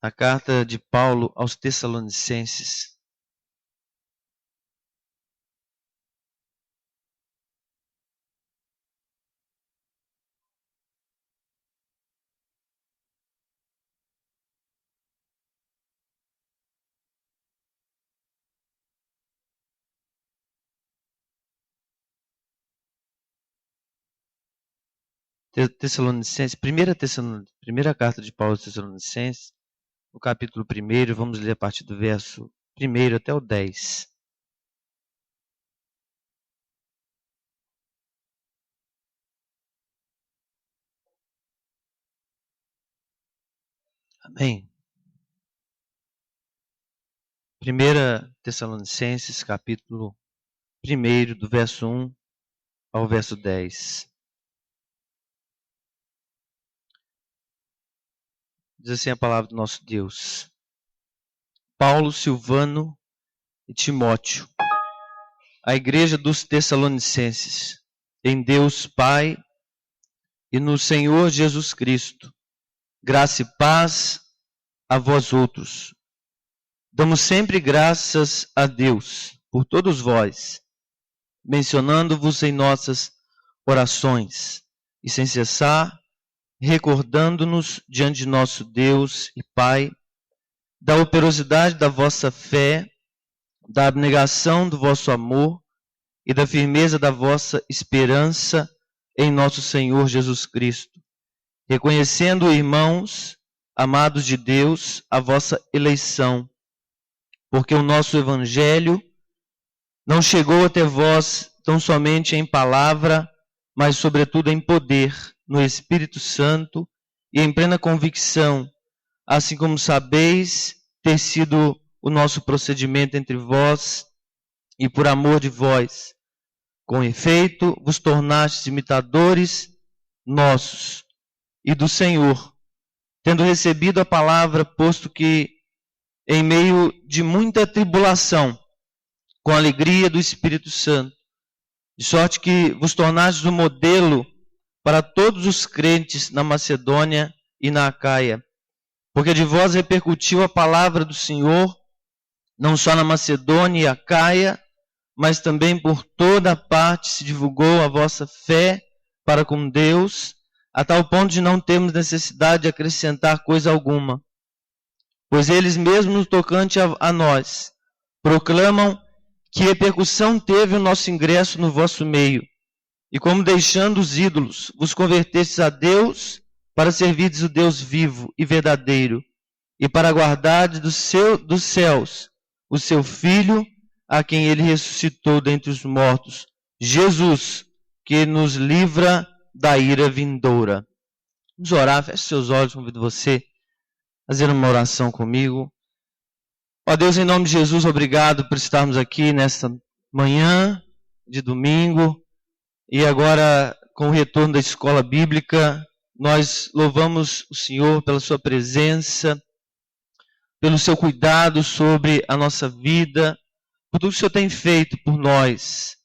A carta de Paulo aos Tessalonicenses. Tessalonicenses, primeira carta de Paulo aos Tessalonicenses, no capítulo 1, vamos ler a partir do verso 1 até o 10. Amém. 1 Tessalonicenses, capítulo 1, do verso 1 ao verso 10. Diz assim a palavra do nosso Deus. Paulo, Silvano e Timóteo, a igreja dos Tessalonicenses, em Deus Pai e no Senhor Jesus Cristo, graça e paz a vós outros. Damos sempre graças a Deus por todos vós, mencionando-vos em nossas orações e sem cessar, recordando-nos diante de nosso Deus e Pai, da operosidade da vossa fé, da abnegação do vosso amor e da firmeza da vossa esperança em nosso Senhor Jesus Cristo, reconhecendo, irmãos, amados de Deus, a vossa eleição, porque o nosso Evangelho não chegou até vós tão somente em palavra, mas sobretudo em poder, no Espírito Santo e em plena convicção, assim como sabeis ter sido o nosso procedimento entre vós e por amor de vós. Com efeito, vos tornastes imitadores nossos e do Senhor, tendo recebido a palavra, posto que em meio de muita tribulação, com a alegria do Espírito Santo, de sorte que vos tornastes um modelo para todos os crentes na Macedônia e na Acaia, porque de vós repercutiu a palavra do Senhor, não só na Macedônia e Acaia, mas também por toda a parte se divulgou a vossa fé para com Deus, a tal ponto de não termos necessidade de acrescentar coisa alguma. Pois eles mesmos, no tocante a nós, proclamam que repercussão teve o nosso ingresso no vosso meio, e como deixando os ídolos, vos convertestes a Deus para servirdes o Deus vivo e verdadeiro, e para guardar dos céus o seu Filho, a quem ele ressuscitou dentre os mortos, Jesus, que nos livra da ira vindoura. Vamos orar, feche seus olhos, convido você a fazer uma oração comigo. Ó Deus, em nome de Jesus, obrigado por estarmos aqui nesta manhã de domingo, e agora com o retorno da escola bíblica, nós louvamos o Senhor pela sua presença, pelo seu cuidado sobre a nossa vida, por tudo que o Senhor tem feito por nós.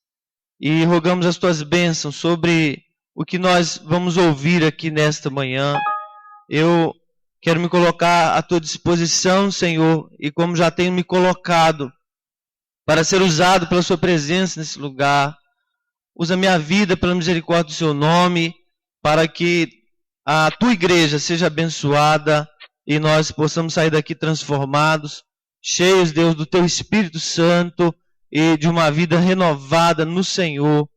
E rogamos as tuas bênçãos sobre o que nós vamos ouvir aqui nesta manhã. Eu quero me colocar à tua disposição, Senhor, e como já tenho me colocado para ser usado pela sua presença nesse lugar, usa minha vida pela misericórdia do seu nome, para que a tua igreja seja abençoada e nós possamos sair daqui transformados, cheios, Deus, do teu Espírito Santo e de uma vida renovada no Senhor.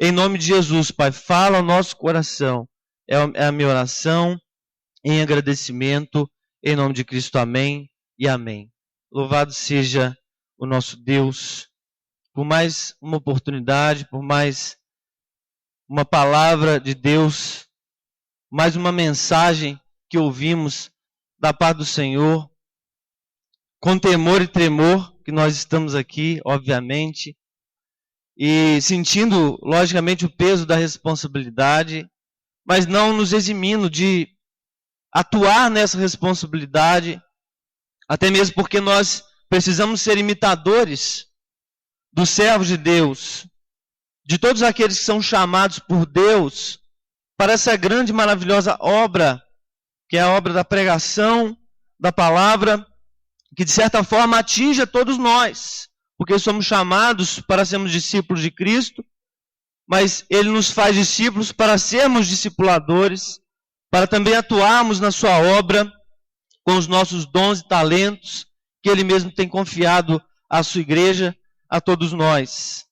Em nome de Jesus, Pai, fala ao nosso coração. É a minha oração em agradecimento, em nome de Cristo. Amém e amém. Louvado seja o nosso Deus por mais uma oportunidade, por mais uma palavra de Deus, mais uma mensagem que ouvimos da parte do Senhor, com temor e tremor que nós estamos aqui, obviamente, e sentindo, logicamente, o peso da responsabilidade, mas não nos eximindo de atuar nessa responsabilidade, até mesmo porque nós precisamos ser imitadores dos servos de Deus, de todos aqueles que são chamados por Deus para essa grande e maravilhosa obra, que é a obra da pregação da palavra que de certa forma atinge a todos nós, porque somos chamados para sermos discípulos de Cristo, mas Ele nos faz discípulos para sermos discipuladores, para também atuarmos na sua obra com os nossos dons e talentos que Ele mesmo tem confiado à sua igreja, a todos nós.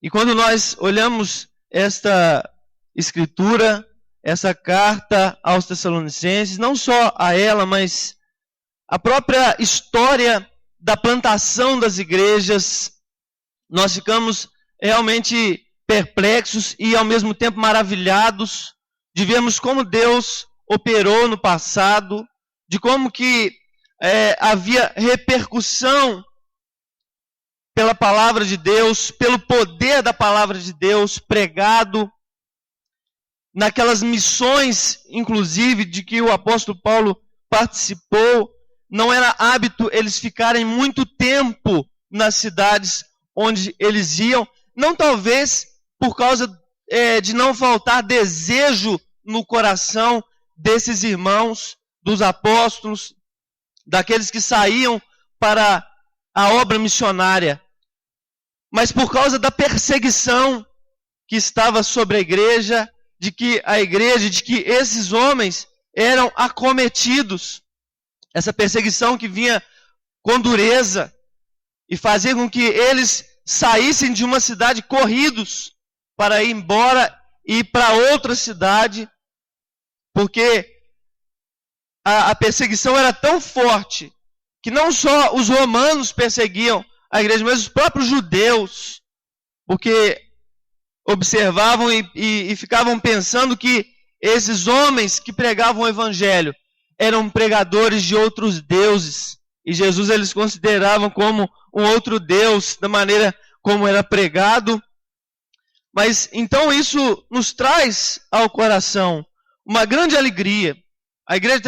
E quando nós olhamos esta escritura, essa carta aos Tessalonicenses, não só a ela, mas a própria história da plantação das igrejas, nós ficamos realmente perplexos e ao mesmo tempo maravilhados de vermos como Deus operou no passado, de como que havia repercussão pela palavra de Deus, pelo poder da palavra de Deus pregado, naquelas missões, inclusive, de que o apóstolo Paulo participou. Não era hábito eles ficarem muito tempo nas cidades onde eles iam, não talvez por causa de não faltar desejo no coração desses irmãos, dos apóstolos, daqueles que saíam para a obra missionária, mas por causa da perseguição que estava sobre a igreja, de que esses homens eram acometidos, essa perseguição que vinha com dureza e fazia com que eles saíssem de uma cidade corridos para ir embora e ir para outra cidade, porque a perseguição era tão forte que não só os romanos perseguiam a igreja, mas os próprios judeus, porque observavam e ficavam pensando que esses homens que pregavam o evangelho eram pregadores de outros deuses, e Jesus eles consideravam como um outro Deus, da maneira como era pregado. Mas então isso nos traz ao coração uma grande alegria. A igreja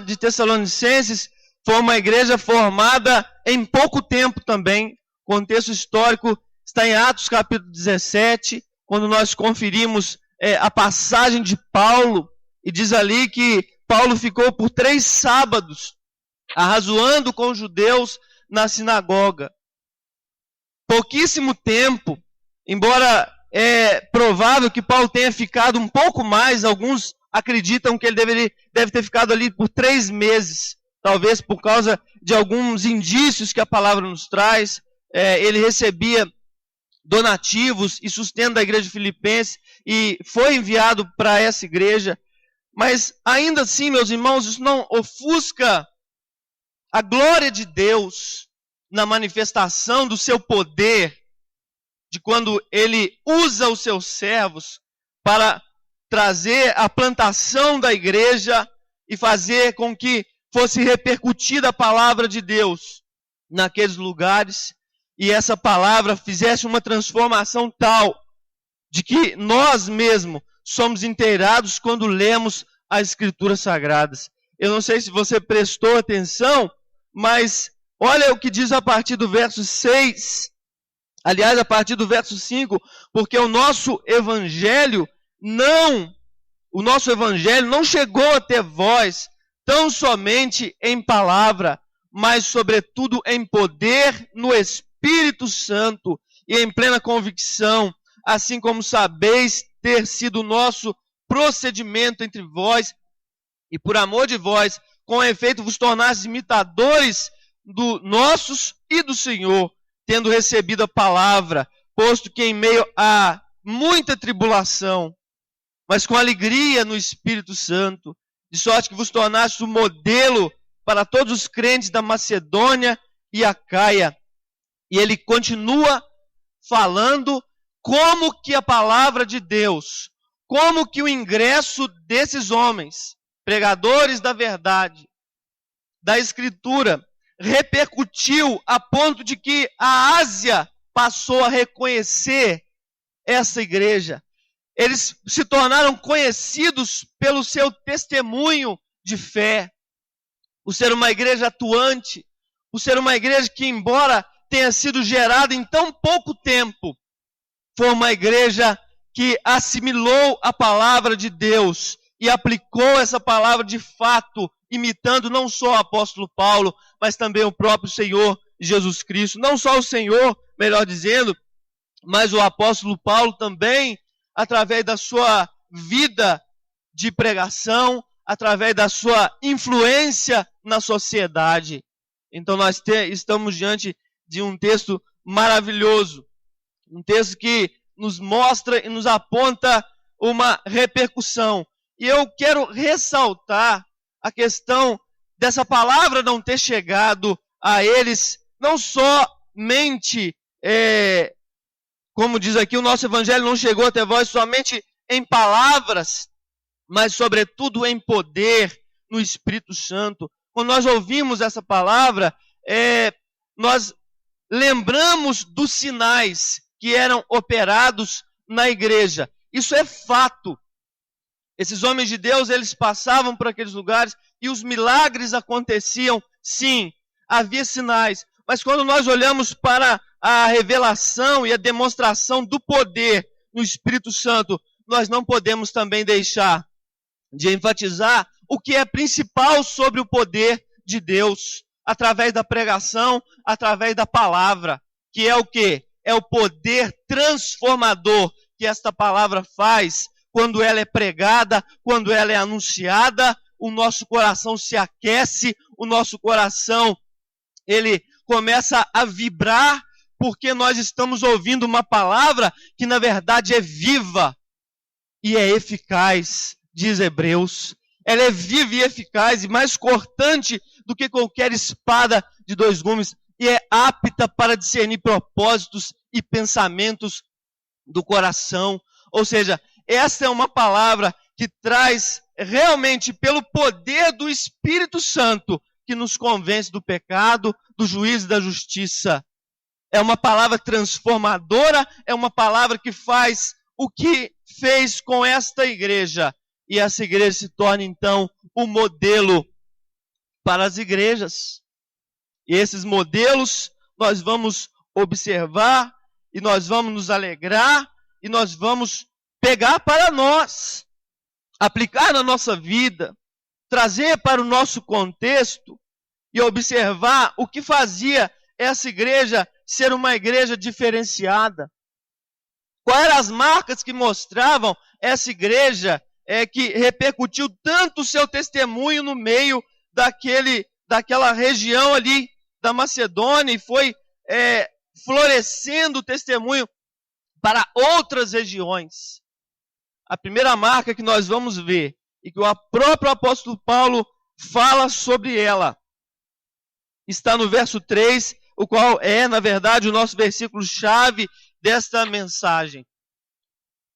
de Tessalonicenses foi uma igreja formada em pouco tempo também. O contexto histórico está em Atos capítulo 17, quando nós conferimos a passagem de Paulo, e diz ali que Paulo ficou por 3 sábados arrazoando com os judeus na sinagoga. Pouquíssimo tempo, embora é provável que Paulo tenha ficado um pouco mais, alguns acreditam que ele deve ter ficado ali por 3 meses, talvez por causa de alguns indícios que a palavra nos traz. Ele recebia donativos e sustento da igreja de Filipenses e foi enviado para essa igreja. Mas ainda assim, meus irmãos, isso não ofusca a glória de Deus na manifestação do seu poder, de quando Ele usa os seus servos para trazer a plantação da igreja e fazer com que fosse repercutida a palavra de Deus naqueles lugares, e essa palavra fizesse uma transformação tal de que nós mesmos somos inteirados quando lemos as Escrituras Sagradas. Eu não sei se você prestou atenção, mas olha o que diz a partir do verso 6, aliás, a partir do verso 5, porque o nosso evangelho não chegou até vós tão somente em palavra, mas sobretudo em poder no Espírito Santo e em plena convicção, assim como sabeis ter sido o nosso procedimento entre vós, e por amor de vós, com efeito vos tornastes imitadores do nossos e do Senhor, tendo recebido a palavra, posto que em meio a muita tribulação, mas com alegria no Espírito Santo, de sorte que vos tornastes um modelo para todos os crentes da Macedônia e Acaia. E ele continua falando como que a palavra de Deus, como que o ingresso desses homens, pregadores da verdade, da Escritura, repercutiu a ponto de que a Ásia passou a reconhecer essa igreja. Eles se tornaram conhecidos pelo seu testemunho de fé, por ser uma igreja atuante, por ser uma igreja que, embora tenha sido gerada em tão pouco tempo, foi uma igreja que assimilou a palavra de Deus e aplicou essa palavra de fato imitando não só o apóstolo Paulo, mas também o próprio Senhor Jesus Cristo. Não só o Senhor, melhor dizendo, mas o apóstolo Paulo também, através da sua vida de pregação, através da sua influência na sociedade. Então nós estamos diante de um texto maravilhoso, um texto que nos mostra e nos aponta uma repercussão. E eu quero ressaltar a questão dessa palavra não ter chegado a eles, não somente, como diz aqui, o nosso evangelho não chegou até vós somente em palavras, mas sobretudo em poder, no Espírito Santo. Quando nós ouvimos essa palavra, nós lembramos dos sinais que eram operados na igreja. Isso é fato. Esses homens de Deus, eles passavam por aqueles lugares e os milagres aconteciam. Sim, havia sinais. Mas quando nós olhamos para a revelação e a demonstração do poder no Espírito Santo, nós não podemos também deixar de enfatizar o que é principal sobre o poder de Deus, através da pregação, através da palavra, que é o quê? É o poder transformador que esta palavra faz quando ela é pregada, quando ela é anunciada. O nosso coração se aquece, o nosso coração, ele começa a vibrar, porque nós estamos ouvindo uma palavra que na verdade é viva e é eficaz, diz Hebreus. Ela é viva e eficaz e mais cortante do que qualquer espada de 2 gumes e é apta para discernir propósitos e pensamentos do coração. Ou seja, essa é uma palavra que traz realmente, pelo poder do Espírito Santo, que nos convence do pecado, do juízo e da justiça. É uma palavra transformadora, é uma palavra que faz o que fez com esta igreja. E essa igreja se torna, então, um modelo para as igrejas. E esses modelos nós vamos observar, e nós vamos nos alegrar, e nós vamos pegar para nós, aplicar na nossa vida, trazer para o nosso contexto, e observar o que fazia essa igreja ser uma igreja diferenciada. Quais eram as marcas que mostravam essa igreja que repercutiu tanto o seu testemunho no meio daquela região ali da Macedônia e foi florescendo o testemunho para outras regiões. A primeira marca que nós vamos ver e que o próprio apóstolo Paulo fala sobre ela está no verso 3, o qual é, na verdade, o nosso versículo-chave desta mensagem.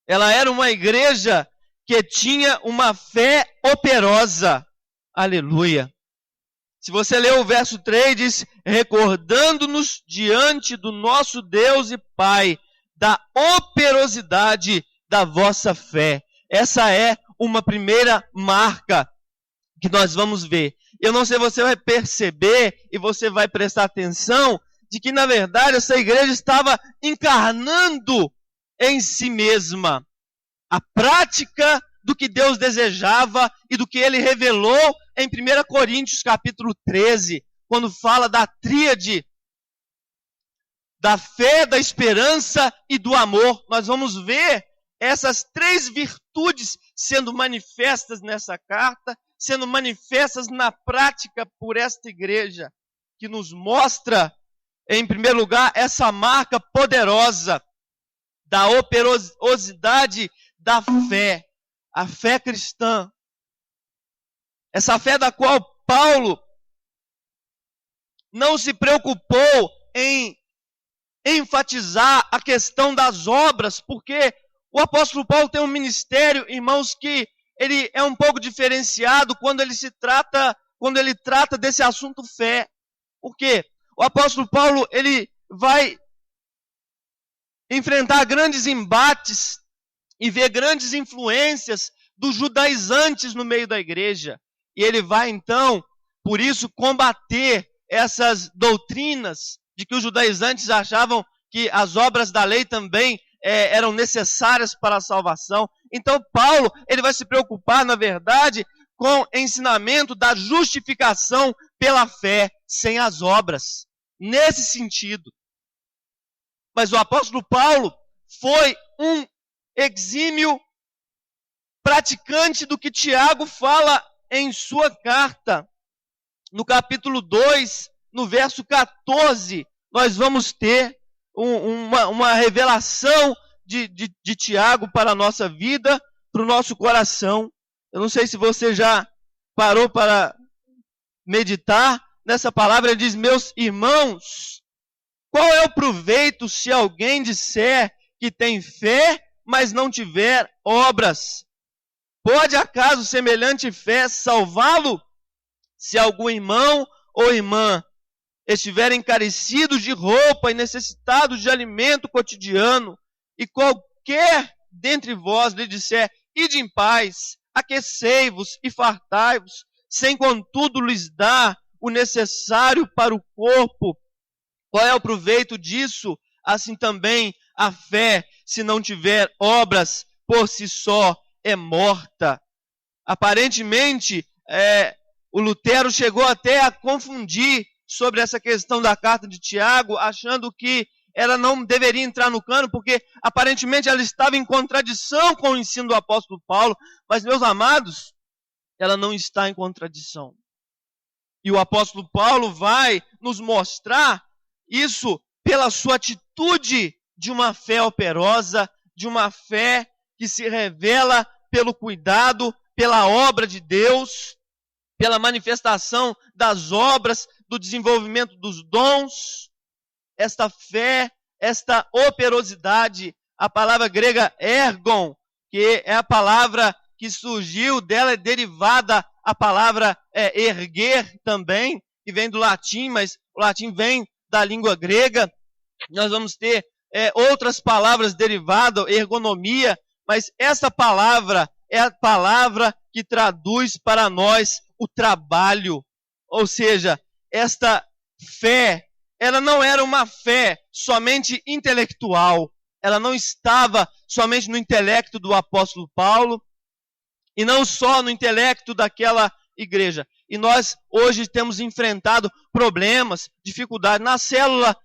Ela era uma igreja que tinha uma fé operosa. Aleluia. Se você ler o verso 3, diz: recordando-nos diante do nosso Deus e Pai da operosidade da vossa fé. Essa é uma primeira marca que nós vamos ver. Eu não sei se você vai perceber e você vai prestar atenção de que, na verdade, essa igreja estava encarnando em si mesma a prática do que Deus desejava e do que Ele revelou em 1 Coríntios capítulo 13, quando fala da tríade da fé, da esperança e do amor. Nós vamos ver essas 3 virtudes sendo manifestas nessa carta, sendo manifestas na prática por esta igreja, que nos mostra, em primeiro lugar, essa marca poderosa da operosidade da fé, a fé cristã. Essa fé da qual Paulo não se preocupou em enfatizar a questão das obras, porque o apóstolo Paulo tem um ministério, irmãos, que ele é um pouco diferenciado quando ele trata desse assunto fé. Por quê? O apóstolo Paulo, ele vai enfrentar grandes embates e ver grandes influências dos judaizantes no meio da igreja. E ele vai, então, por isso, combater essas doutrinas de que os judaizantes achavam que as obras da lei também eram necessárias para a salvação. Então, Paulo, ele vai se preocupar, na verdade, com o ensinamento da justificação pela fé, sem as obras. Nesse sentido. Mas o apóstolo Paulo foi um exímio praticante do que Tiago fala em sua carta. No capítulo 2, no verso 14, nós vamos ter uma revelação de Tiago para a nossa vida, para o nosso coração. Eu não sei se você já parou para meditar nessa palavra. Ele diz: meus irmãos, qual é o proveito se alguém disser que tem fé, mas não tiver obras? Pode acaso semelhante fé salvá-lo? Se algum irmão ou irmã estiverem carecidos de roupa e necessitados de alimento cotidiano, e qualquer dentre vós lhe disser: ide em paz, aquecei-vos e fartai-vos, sem contudo lhes dar o necessário para o corpo, qual é o proveito disso? Assim também a fé, se não tiver obras, por si só é morta. Aparentemente, o Lutero chegou até a confundir sobre essa questão da carta de Tiago, achando que ela não deveria entrar no cano, porque aparentemente ela estava em contradição com o ensino do apóstolo Paulo. Mas, meus amados, ela não está em contradição. E o apóstolo Paulo vai nos mostrar isso pela sua atitude de uma fé operosa, de uma fé que se revela pelo cuidado, pela obra de Deus, pela manifestação das obras, do desenvolvimento dos dons. Esta fé, esta operosidade, a palavra grega ergon, que é a palavra que surgiu, dela é derivada a palavra erguer também, que vem do latim, mas o latim vem da língua grega. Nós vamos ter outras palavras derivadas, ergonomia, mas essa palavra é a palavra que traduz para nós o trabalho. Ou seja, esta fé, ela não era uma fé somente intelectual, ela não estava somente no intelecto do apóstolo Paulo, e não só no intelecto daquela igreja. E nós hoje temos enfrentado problemas, dificuldades. Na célula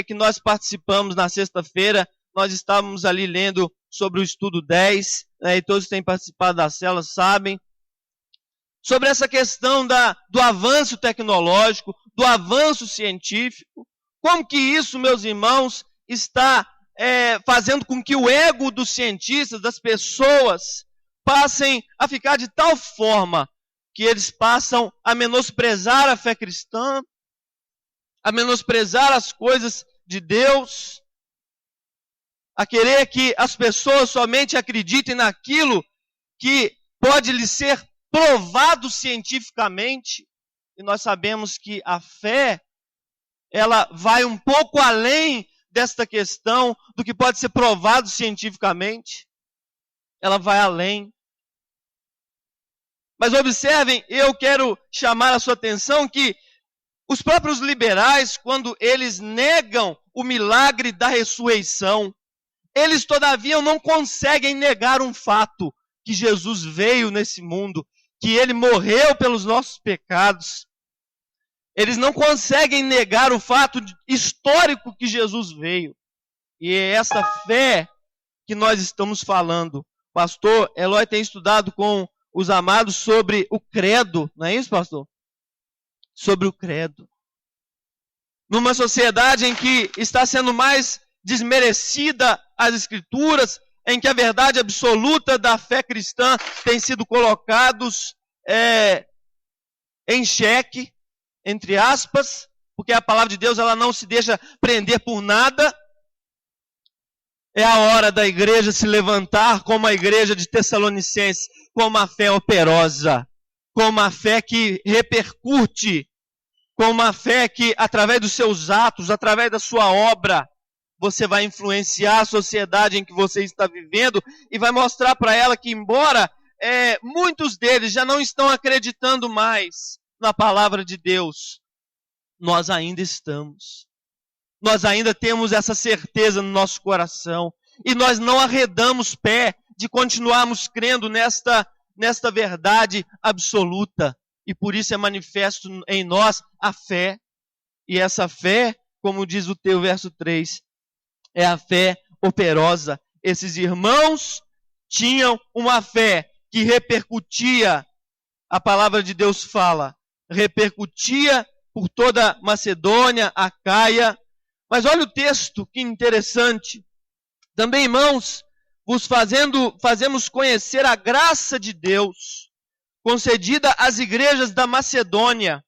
que nós participamos na sexta-feira, nós estávamos ali lendo sobre o estudo 10, e todos que têm participado da célula sabem, sobre essa questão do avanço tecnológico, do avanço científico. Como que isso, meus irmãos, está fazendo com que o ego dos cientistas, das pessoas, passem a ficar de tal forma que eles passam a menosprezar a fé cristã, a menosprezar as coisas de Deus, a querer que as pessoas somente acreditem naquilo que pode lhes ser provado cientificamente. E nós sabemos que a fé, ela vai um pouco além desta questão do que pode ser provado cientificamente. Ela vai além. Mas observem, eu quero chamar a sua atenção que os próprios liberais, quando eles negam o milagre da ressurreição, eles todavia não conseguem negar um fato, que Jesus veio nesse mundo, que ele morreu pelos nossos pecados. Eles não conseguem negar o fato histórico que Jesus veio. E é essa fé que nós estamos falando. Pastor Eloy tem estudado com os amados sobre o credo, não é isso, pastor? Sobre o credo. Numa sociedade em que está sendo mais desmerecida as escrituras, em que a verdade absoluta da fé cristã tem sido colocados em xeque, entre aspas, porque a palavra de Deus ela não se deixa prender por nada. É a hora da igreja se levantar como a igreja de Tessalonicenses, com uma fé operosa, com uma fé que repercute, com uma fé que, através dos seus atos, através da sua obra, você vai influenciar a sociedade em que você está vivendo e vai mostrar para ela que, embora muitos deles já não estão acreditando mais na palavra de Deus, nós ainda estamos. Nós ainda temos essa certeza no nosso coração. E nós não arredamos pé de continuarmos crendo nesta verdade absoluta. E por isso é manifesto em nós a fé. E essa fé, como diz o teu verso 3, é a fé operosa. Esses irmãos tinham uma fé que repercutia, a palavra de Deus fala, repercutia por toda Macedônia, Acaia. Mas olha o texto, que interessante. Também, irmãos, vos fazemos conhecer a graça de Deus, concedida às igrejas da Macedônia,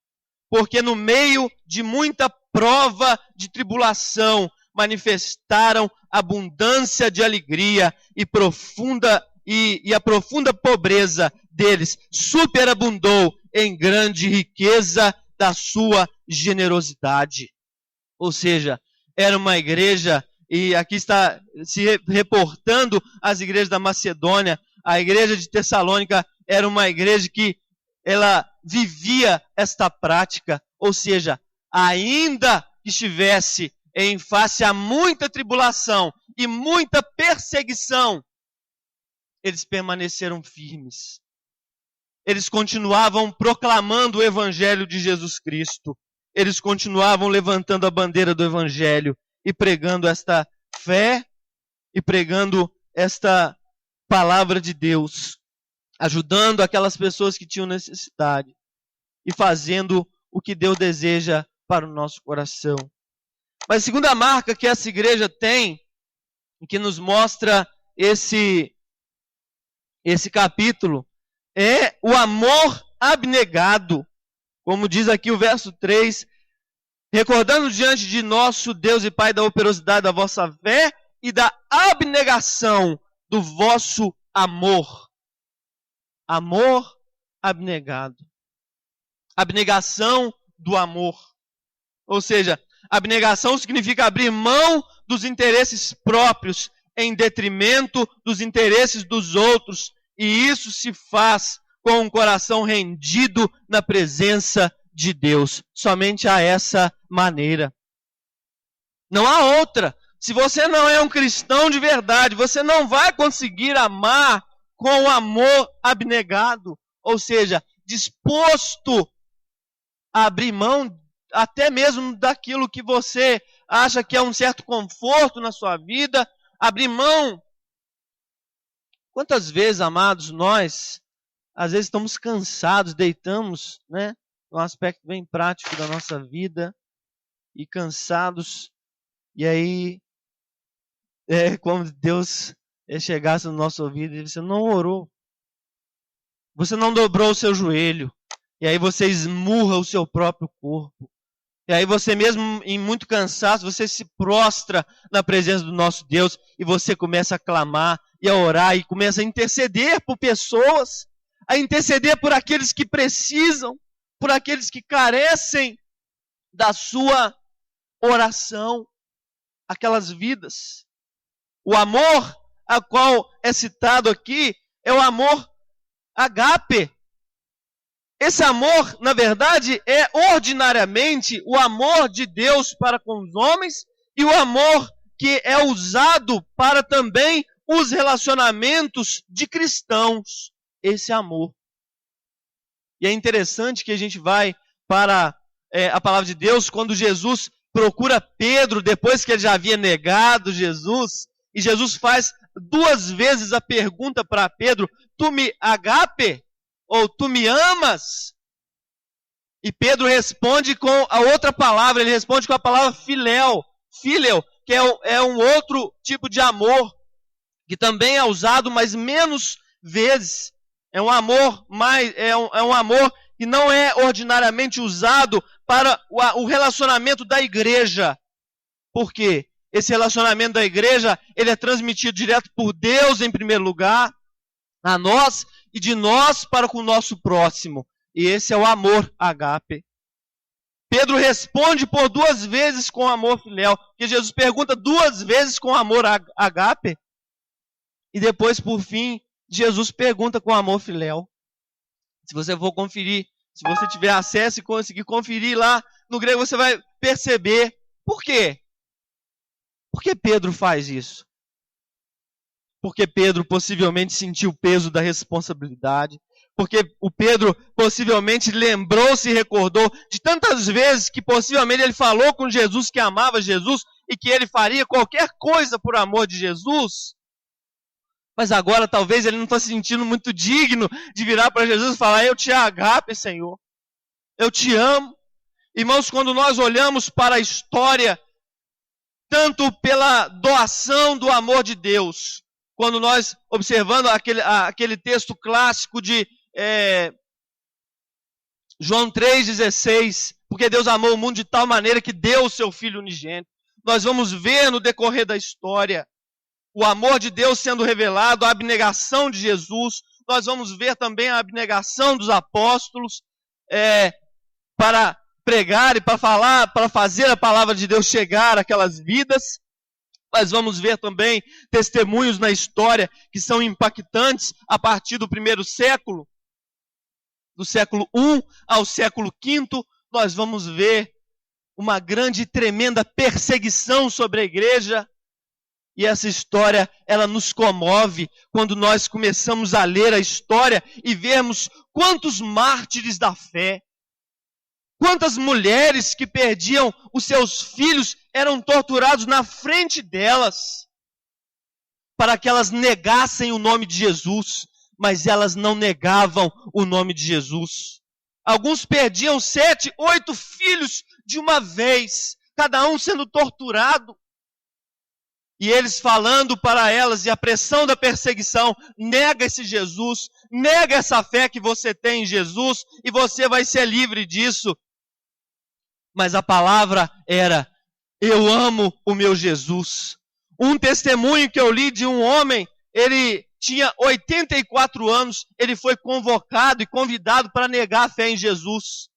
porque no meio de muita prova de tribulação, manifestaram abundância de alegria e a profunda pobreza deles superabundou em grande riqueza da sua generosidade. Ou seja, era uma igreja, e aqui está se reportando as igrejas da Macedônia, a igreja de Tessalônica era uma igreja que ela vivia esta prática, ou seja, ainda que estivesse em face a muita tribulação e muita perseguição, eles permaneceram firmes. Eles continuavam proclamando o evangelho de Jesus Cristo. Eles continuavam levantando a bandeira do evangelho e pregando esta fé e pregando esta palavra de Deus, ajudando aquelas pessoas que tinham necessidade e fazendo o que Deus deseja para o nosso coração. Mas a segunda marca que essa igreja tem, e que nos mostra esse capítulo, é o amor abnegado. Como diz aqui o verso 3, recordando diante de nosso Deus e Pai da operosidade da vossa fé e da abnegação do vosso amor. Amor abnegado. Abnegação do amor. Ou seja, abnegação significa abrir mão dos interesses próprios em detrimento dos interesses dos outros. E isso se faz com um coração rendido na presença de Deus. Somente há essa maneira. Não há outra. Se você não é um cristão de verdade, você não vai conseguir amar com o amor abnegado. Ou seja, disposto a abrir mão até mesmo daquilo que você acha que é um certo conforto na sua vida. Abrir mão. Quantas vezes, amados, nós, às vezes estamos cansados, deitamos, né, num aspecto bem prático da nossa vida, e cansados, e aí é como Deus chegasse no nosso ouvido e você não orou, você não dobrou o seu joelho, e aí você esmurra o seu próprio corpo. E aí você mesmo, em muito cansaço, você se prostra na presença do nosso Deus e você começa a clamar e a orar e começa a interceder por pessoas, a interceder por aqueles que precisam, por aqueles que carecem da sua oração, aquelas vidas. O amor a qual é citado aqui é o amor ágape. Esse amor, na verdade, é ordinariamente o amor de Deus para com os homens e o amor que é usado para também os relacionamentos de cristãos. Esse amor. E é interessante que a gente vai para a palavra de Deus quando Jesus procura Pedro, depois que ele já havia negado Jesus, e Jesus faz 2 vezes a pergunta para Pedro: tu me agape? Ou tu me amas? E Pedro responde com a outra palavra, ele responde com a palavra filéu, que é um outro tipo de amor, que também é usado, mas menos vezes. É um amor um amor que não é ordinariamente usado para o relacionamento da igreja. Por quê? Esse relacionamento da igreja, ele é transmitido direto por Deus em primeiro lugar, a nós, e de nós para com o nosso próximo. E esse é o amor ágape. Pedro responde por 2 vezes com amor filéu, porque Jesus pergunta 2 vezes com amor ágape, e depois, por fim, Jesus pergunta com amor filéu. Se você for conferir, se você tiver acesso e conseguir conferir lá no grego, você vai perceber. Por quê? Por que Pedro faz isso? porque Pedro possivelmente sentiu o peso da responsabilidade, porque o Pedro possivelmente lembrou-se e recordou de tantas vezes que possivelmente ele falou com Jesus que amava Jesus e que ele faria qualquer coisa por amor de Jesus. Mas agora talvez ele não está se sentindo muito digno de virar para Jesus e falar: eu te agape, Senhor. Eu te amo. Irmãos, quando nós olhamos para a história, tanto pela doação do amor de Deus, quando nós observando aquele texto clássico de João 3,16, porque Deus amou o mundo de tal maneira que deu o seu Filho unigênito. Nós vamos ver no decorrer da história o amor de Deus sendo revelado, a abnegação de Jesus. Nós vamos ver também a abnegação dos apóstolos para pregar e para falar, para fazer a palavra de Deus chegar àquelas vidas. Nós vamos ver também testemunhos na história que são impactantes a partir do primeiro século, do século I ao século V. Nós vamos ver uma grande e tremenda perseguição sobre a igreja. E essa história, ela nos comove quando nós começamos a ler a história e vermos quantos mártires da fé, quantas mulheres que perdiam os seus filhos eram torturados na frente delas, para que elas negassem o nome de Jesus, mas elas não negavam o nome de Jesus. Alguns perdiam 7, 8 filhos de uma vez, cada um sendo torturado. E eles falando para elas, e a pressão da perseguição: nega esse Jesus, nega essa fé que você tem em Jesus, e você vai ser livre disso. Mas a palavra era: eu amo o meu Jesus. Um testemunho que eu li de um homem, ele tinha 84 anos, ele foi convocado e convidado para negar a fé em Jesus.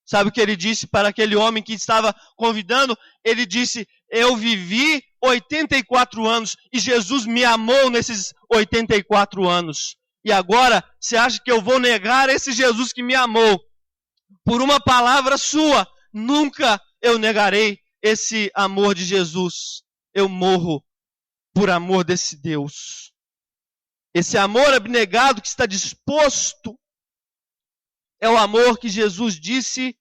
Sabe o que ele disse para aquele homem que estava convidando? Ele disse: eu vivi 84 anos e Jesus me amou nesses 84 anos. E agora, você acha que eu vou negar esse Jesus que me amou? Por uma palavra sua, nunca eu negarei esse amor de Jesus. Eu morro por amor desse Deus. Esse amor abnegado que está disposto é o amor que Jesus disse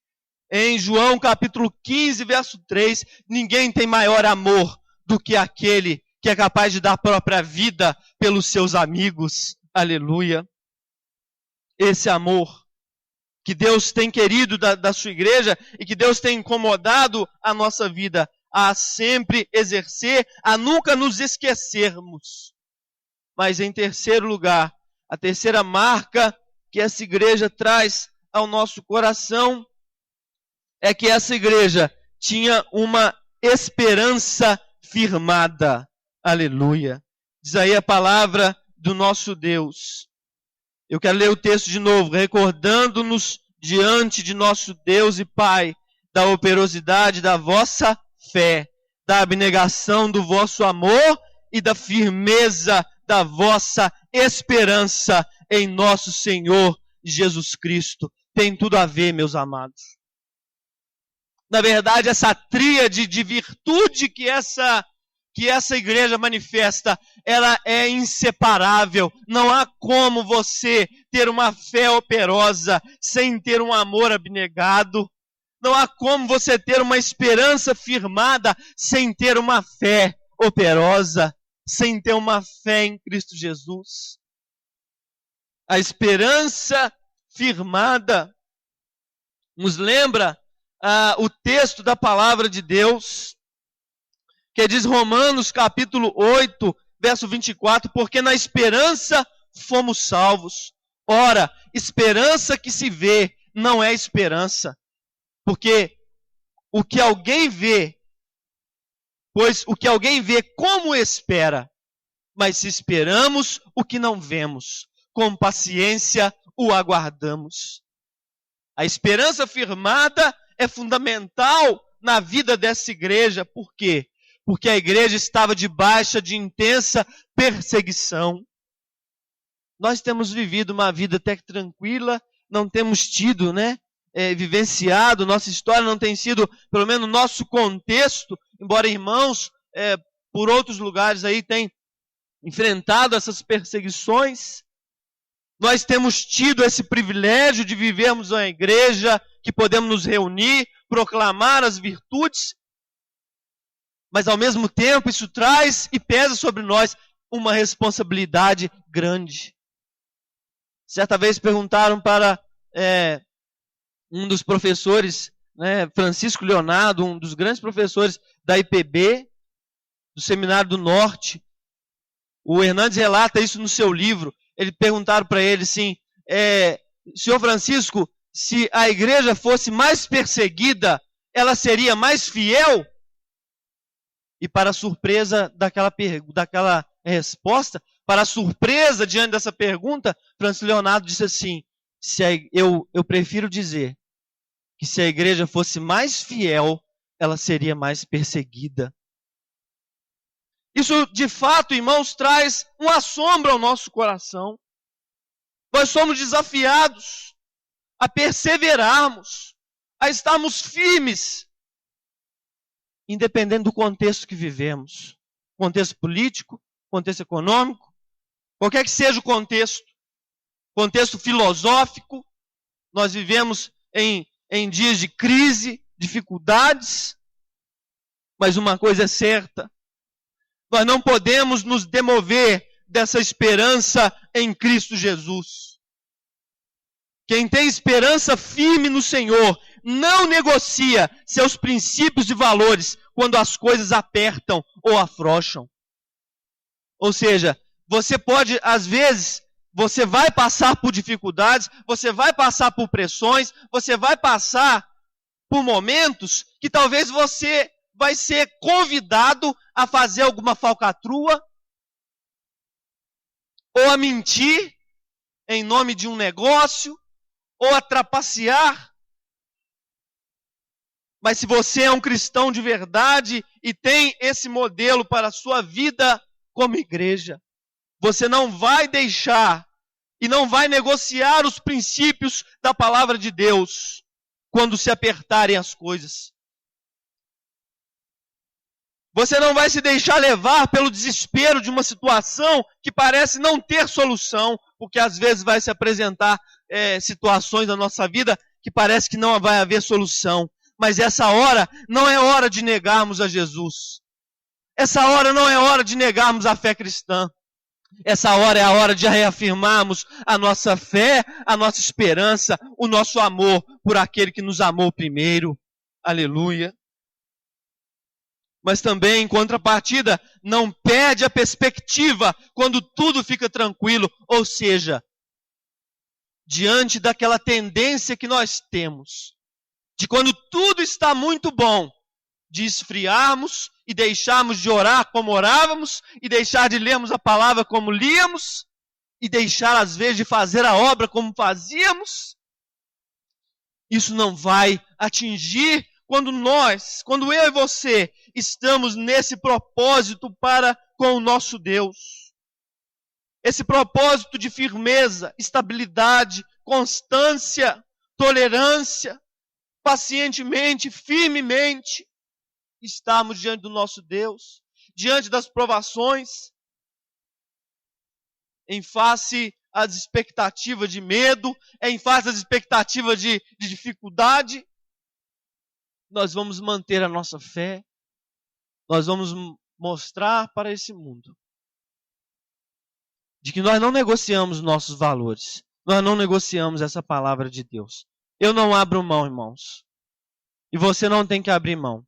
em João capítulo 15, verso 3. Ninguém tem maior amor do que aquele que é capaz de dar a própria vida pelos seus amigos. Aleluia. Esse amor que Deus tem querido da sua igreja e que Deus tem incomodado a nossa vida a sempre exercer, a nunca nos esquecermos. Mas em terceiro lugar, a terceira marca que essa igreja traz ao nosso coração é que essa igreja tinha uma esperança firmada. Aleluia. Diz aí a palavra do nosso Deus. Eu quero ler o texto de novo, recordando-nos diante de nosso Deus e Pai da operosidade da vossa fé, da abnegação do vosso amor e da firmeza da vossa esperança em nosso Senhor Jesus Cristo. Tem tudo a ver, meus amados. Na verdade, essa tríade de virtude que essa igreja manifesta, ela é inseparável. Não há como você ter uma fé operosa sem ter um amor abnegado. Não há como você ter uma esperança firmada sem ter uma fé operosa, sem ter uma fé em Cristo Jesus. A esperança firmada nos lembra o texto da palavra de Deus, que diz Romanos capítulo 8, verso 24, porque na esperança fomos salvos. Ora, esperança que se vê não é esperança, porque o que alguém vê, pois o que alguém vê como espera, mas se esperamos o que não vemos, com paciência o aguardamos. A esperança firmada é fundamental na vida dessa igreja. Por quê? Porque a igreja estava debaixo de intensa perseguição. Nós temos vivido uma vida até que tranquila, não temos tido, vivenciado, nossa história não tem sido, pelo menos nosso contexto, embora irmãos por outros lugares aí têm enfrentado essas perseguições. Nós temos tido esse privilégio de vivermos uma igreja que podemos nos reunir, proclamar as virtudes, mas ao mesmo tempo isso traz e pesa sobre nós uma responsabilidade grande. Certa vez perguntaram para um dos professores, Francisco Leonardo, um dos grandes professores da IPB, do Seminário do Norte. O Hernandes relata isso no seu livro. Eles perguntaram para ele assim, senhor Francisco, se a igreja fosse mais perseguida, ela seria mais fiel? E para a surpresa daquela resposta, para a surpresa diante dessa pergunta, Francisco Leonardo disse assim, eu prefiro dizer que se a igreja fosse mais fiel, ela seria mais perseguida. Isso, de fato, irmãos, traz um assombro ao nosso coração. Nós somos desafiados a perseverarmos, a estarmos firmes, independente do contexto que vivemos. Contexto político, contexto econômico, qualquer que seja o contexto filosófico, nós vivemos em dias de crise, dificuldades, mas uma coisa é certa, nós não podemos nos demover dessa esperança em Cristo Jesus. Quem tem esperança firme no Senhor não negocia seus princípios e valores quando as coisas apertam ou afrouxam. Ou seja, você pode, às vezes, você vai passar por dificuldades, você vai passar por pressões, você vai passar por momentos que talvez você vai ser convidado a fazer alguma falcatrua ou a mentir em nome de um negócio ou a trapacear. Mas se você é um cristão de verdade e tem esse modelo para a sua vida como igreja, você não vai deixar e não vai negociar os princípios da palavra de Deus quando se apertarem as coisas. Você não vai se deixar levar pelo desespero de uma situação que parece não ter solução, porque às vezes vai se apresentar situações na nossa vida que parece que não vai haver solução. Mas essa hora não é hora de negarmos a Jesus. Essa hora não é hora de negarmos a fé cristã. Essa hora é a hora de reafirmarmos a nossa fé, a nossa esperança, o nosso amor por aquele que nos amou primeiro. Aleluia. Mas também, em contrapartida, não perde a perspectiva quando tudo fica tranquilo. Ou seja, diante daquela tendência que nós temos, de quando tudo está muito bom, de esfriarmos e deixarmos de orar como orávamos, e deixar de lermos a palavra como líamos, e deixar às vezes de fazer a obra como fazíamos. Isso não vai atingir quando eu e você estamos nesse propósito para com o nosso Deus. Esse propósito de firmeza, estabilidade, constância, tolerância, pacientemente, firmemente, estamos diante do nosso Deus, diante das provações, em face às expectativas de medo, em face às expectativas de dificuldade. Nós vamos manter a nossa fé, nós vamos mostrar para esse mundo de que nós não negociamos nossos valores, nós não negociamos essa palavra de Deus. Eu não abro mão, irmãos, e você não tem que abrir mão.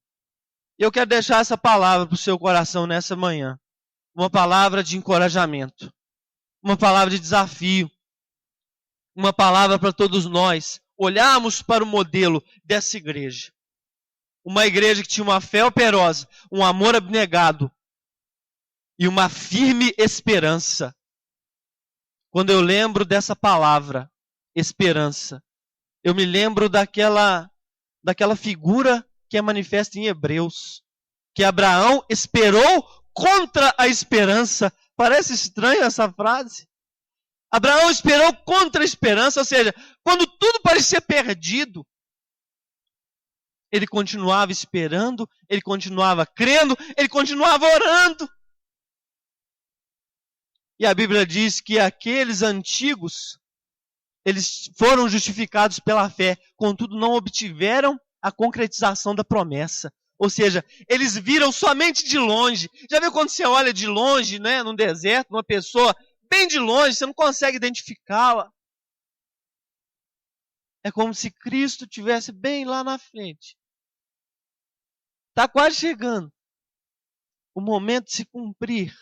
Eu quero deixar essa palavra para o seu coração nessa manhã, uma palavra de encorajamento, uma palavra de desafio, uma palavra para todos nós olharmos para o modelo dessa igreja. Uma igreja que tinha uma fé operosa, um amor abnegado e uma firme esperança. Quando eu lembro dessa palavra, esperança, eu me lembro daquela figura que é manifesta em Hebreus, que Abraão esperou contra a esperança. Parece estranha essa frase. Abraão esperou contra a esperança, ou seja, quando tudo parecia perdido, ele continuava esperando, ele continuava crendo, ele continuava orando. E a Bíblia diz que aqueles antigos, eles foram justificados pela fé, contudo não obtiveram a concretização da promessa. Ou seja, eles viram somente de longe. Já viu quando você olha de longe, né, num deserto, uma pessoa bem de longe, você não consegue identificá-la. É como se Cristo estivesse bem lá na frente. Está quase chegando o momento de se cumprir.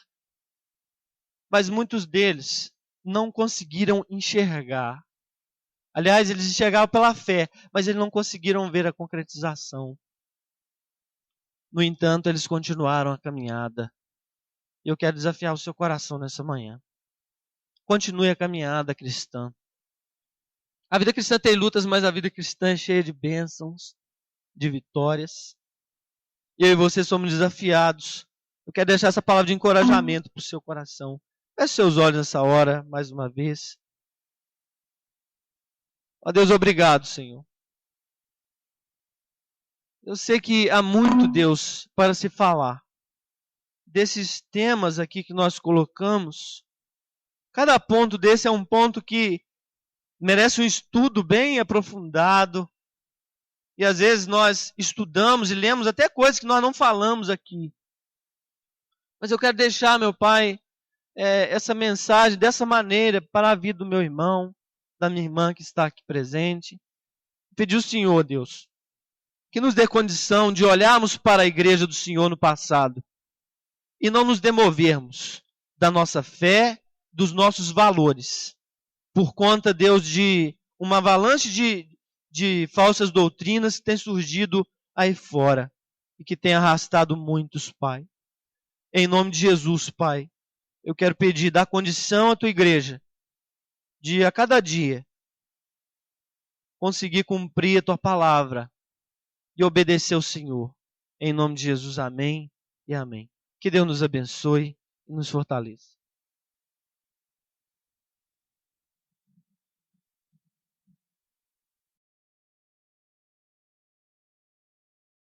Mas muitos deles não conseguiram enxergar. Aliás, eles enxergaram pela fé, mas eles não conseguiram ver a concretização. No entanto, eles continuaram a caminhada. E eu quero desafiar o seu coração nessa manhã. Continue a caminhada cristã. A vida cristã tem lutas, mas a vida cristã é cheia de bênçãos, de vitórias. E eu e você somos desafiados. Eu quero deixar essa palavra de encorajamento para o seu coração. Feche seus olhos nessa hora, mais uma vez. Ó Deus, obrigado, Senhor. Eu sei que há muito, Deus, para se falar. Desses temas aqui que nós colocamos, cada ponto desse é um ponto que merece um estudo bem aprofundado. E às vezes nós estudamos e lemos até coisas que nós não falamos aqui. Mas eu quero deixar, meu Pai, essa mensagem dessa maneira para a vida do meu irmão, da minha irmã que está aqui presente. Pedir ao Senhor, Deus, que nos dê condição de olharmos para a igreja do Senhor no passado e não nos demovermos da nossa fé, dos nossos valores, por conta, Deus, de uma avalanche de falsas doutrinas que tem surgido aí fora e que tem arrastado muitos, Pai. Em nome de Jesus, Pai, eu quero pedir, dá condição à tua igreja de a cada dia conseguir cumprir a tua palavra e obedecer ao Senhor. Em nome de Jesus, amém e amém. Que Deus nos abençoe e nos fortaleça.